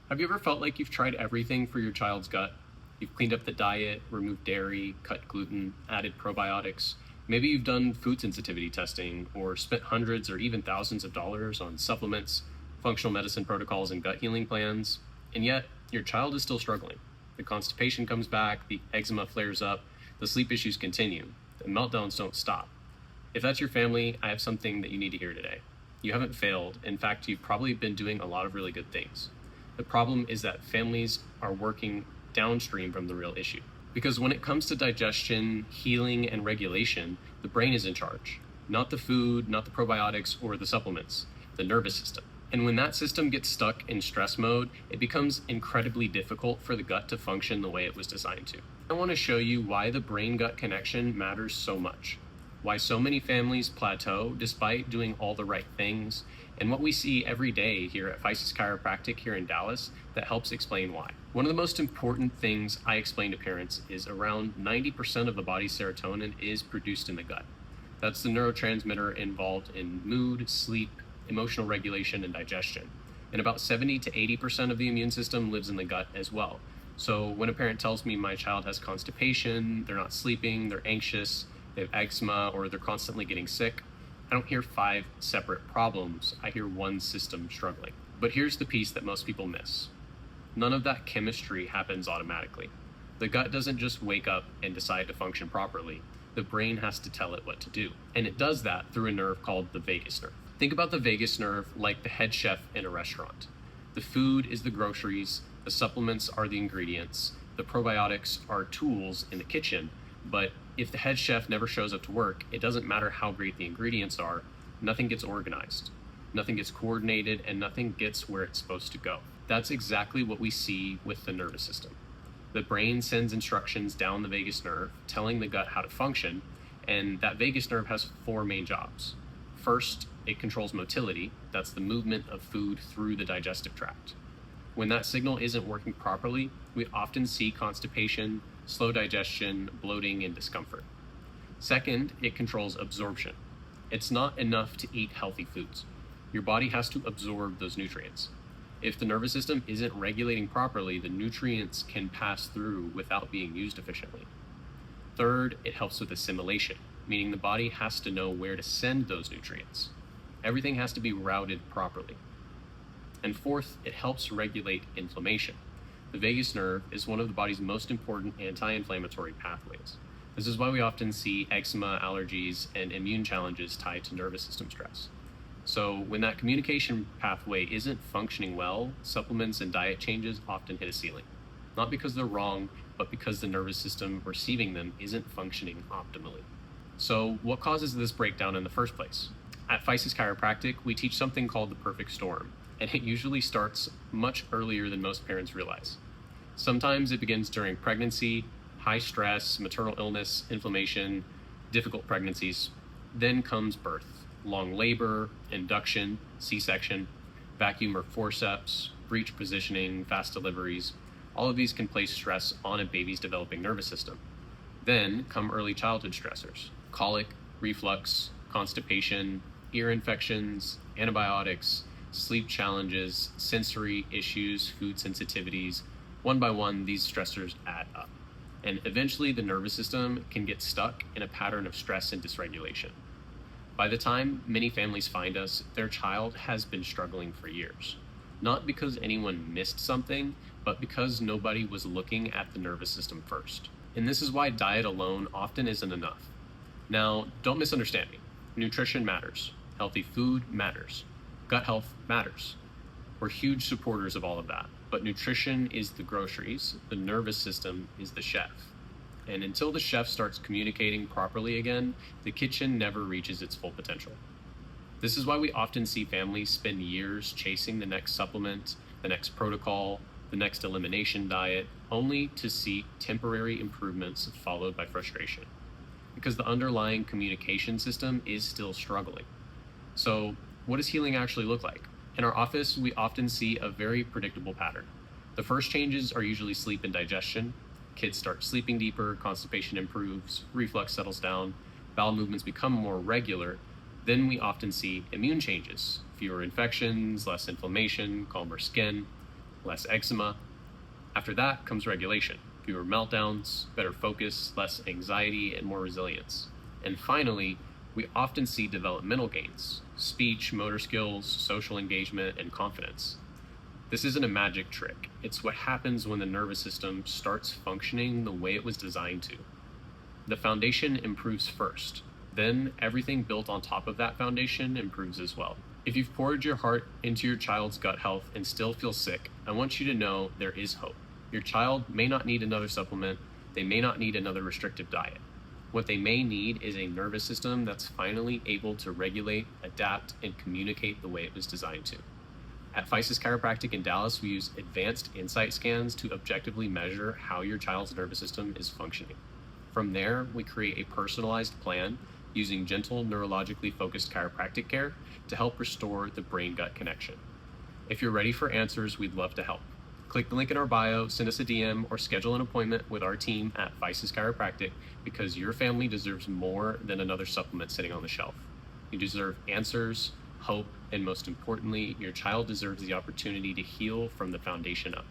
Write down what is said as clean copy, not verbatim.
Have you ever felt like you've tried everything for your child's gut? You've cleaned up the diet, removed dairy, cut gluten, added probiotics. Maybe you've done food sensitivity testing or spent hundreds or even thousands of dollars on supplements, functional medicine protocols, and gut healing plans, and yet your child is still struggling. The constipation comes back, the eczema flares up, the sleep issues continue, the meltdowns don't stop. If that's your family, I have something that you need to hear today. You haven't failed. In fact, you've probably been doing a lot of really good things. The problem is that families are working downstream from the real issue. Because when it comes to digestion, healing, and regulation, the brain is in charge. Not the food, not the probiotics, or the supplements, the nervous system. And when that system gets stuck in stress mode, it becomes incredibly difficult for the gut to function the way it was designed to. I want to show you why the brain-gut connection matters so much, why so many families plateau despite doing all the right things, and what we see every day here at Physis Chiropractic here in Dallas that helps explain why. One of the most important things I explain to parents is around 90% of the body's serotonin is produced in the gut. That's the neurotransmitter involved in mood, sleep, emotional regulation, and digestion. And about 70 to 80% of the immune system lives in the gut as well. So when a parent tells me my child has constipation, they're not sleeping, they're anxious, they have eczema, or they're constantly getting sick, I don't hear 5 separate problems. I hear one system struggling. But here's the piece that most people miss. None of that chemistry happens automatically. The gut doesn't just wake up and decide to function properly. The brain has to tell it what to do. And it does that through a nerve called the vagus nerve. Think about the vagus nerve like the head chef in a restaurant. The food is the groceries, the supplements are the ingredients, the probiotics are tools in the kitchen, but if the head chef never shows up to work, it doesn't matter how great the ingredients are, nothing gets organized, nothing gets coordinated, and nothing gets where it's supposed to go. That's exactly what we see with the nervous system. The brain sends instructions down the vagus nerve, telling the gut how to function, and that vagus nerve has 4 main jobs. First, it controls motility, that's the movement of food through the digestive tract. When that signal isn't working properly, we often see constipation, slow digestion, bloating, and discomfort. Second, it controls absorption. It's not enough to eat healthy foods. Your body has to absorb those nutrients. If the nervous system isn't regulating properly, the nutrients can pass through without being used efficiently. Third, it helps with assimilation, meaning the body has to know where to send those nutrients. Everything has to be routed properly. And fourth, it helps regulate inflammation. The vagus nerve is one of the body's most important anti-inflammatory pathways. This is why we often see eczema, allergies, and immune challenges tied to nervous system stress. So when that communication pathway isn't functioning well, supplements and diet changes often hit a ceiling. Not because they're wrong, but because the nervous system receiving them isn't functioning optimally. So what causes this breakdown in the first place? At Physis Chiropractic, we teach something called the perfect storm, and it usually starts much earlier than most parents realize. Sometimes it begins during pregnancy, high stress, maternal illness, inflammation, difficult pregnancies. Then comes birth, long labor, induction, C-section, vacuum or forceps, breech positioning, fast deliveries. All of these can place stress on a baby's developing nervous system. Then come early childhood stressors, colic, reflux, constipation, ear infections, antibiotics, sleep challenges, sensory issues, food sensitivities. One by one, these stressors add up. And eventually the nervous system can get stuck in a pattern of stress and dysregulation. By the time many families find us, their child has been struggling for years. Not because anyone missed something, but because nobody was looking at the nervous system first. And this is why diet alone often isn't enough. Now, don't misunderstand me. Nutrition matters. Healthy food matters. Gut health matters. We're huge supporters of all of that, but nutrition is the groceries, the nervous system is the chef. And until the chef starts communicating properly again, the kitchen never reaches its full potential. This is why we often see families spend years chasing the next supplement, the next protocol, the next elimination diet, only to see temporary improvements followed by frustration. Because the underlying communication system is still struggling. So, what does healing actually look like? In our office, we often see a very predictable pattern. The first changes are usually sleep and digestion. Kids start sleeping deeper, constipation improves, reflux settles down, bowel movements become more regular. Then we often see immune changes, fewer infections, less inflammation, calmer skin. less eczema. After that comes regulation, fewer meltdowns, better focus, less anxiety, and more resilience. And finally, we often see developmental gains, speech, motor skills, social engagement, and confidence. This isn't a magic trick. It's what happens when the nervous system starts functioning the way it was designed to. The foundation improves first. Then everything built on top of that foundation improves as well. If you've poured your heart into your child's gut health and still feel sick, I want you to know there is hope. Your child may not need another supplement. They may not need another restrictive diet. What they may need is a nervous system that's finally able to regulate, adapt, and communicate the way it was designed to. At Physis Chiropractic in Dallas, we use advanced insight scans to objectively measure how your child's nervous system is functioning. From there, we create a personalized plan using gentle, neurologically focused chiropractic care to help restore the brain-gut connection. If you're ready for answers, we'd love to help. Click the link in our bio, send us a DM, or schedule an appointment with our team at Physis Chiropractic because your family deserves more than another supplement sitting on the shelf. You deserve answers, hope, and most importantly, your child deserves the opportunity to heal from the foundation up.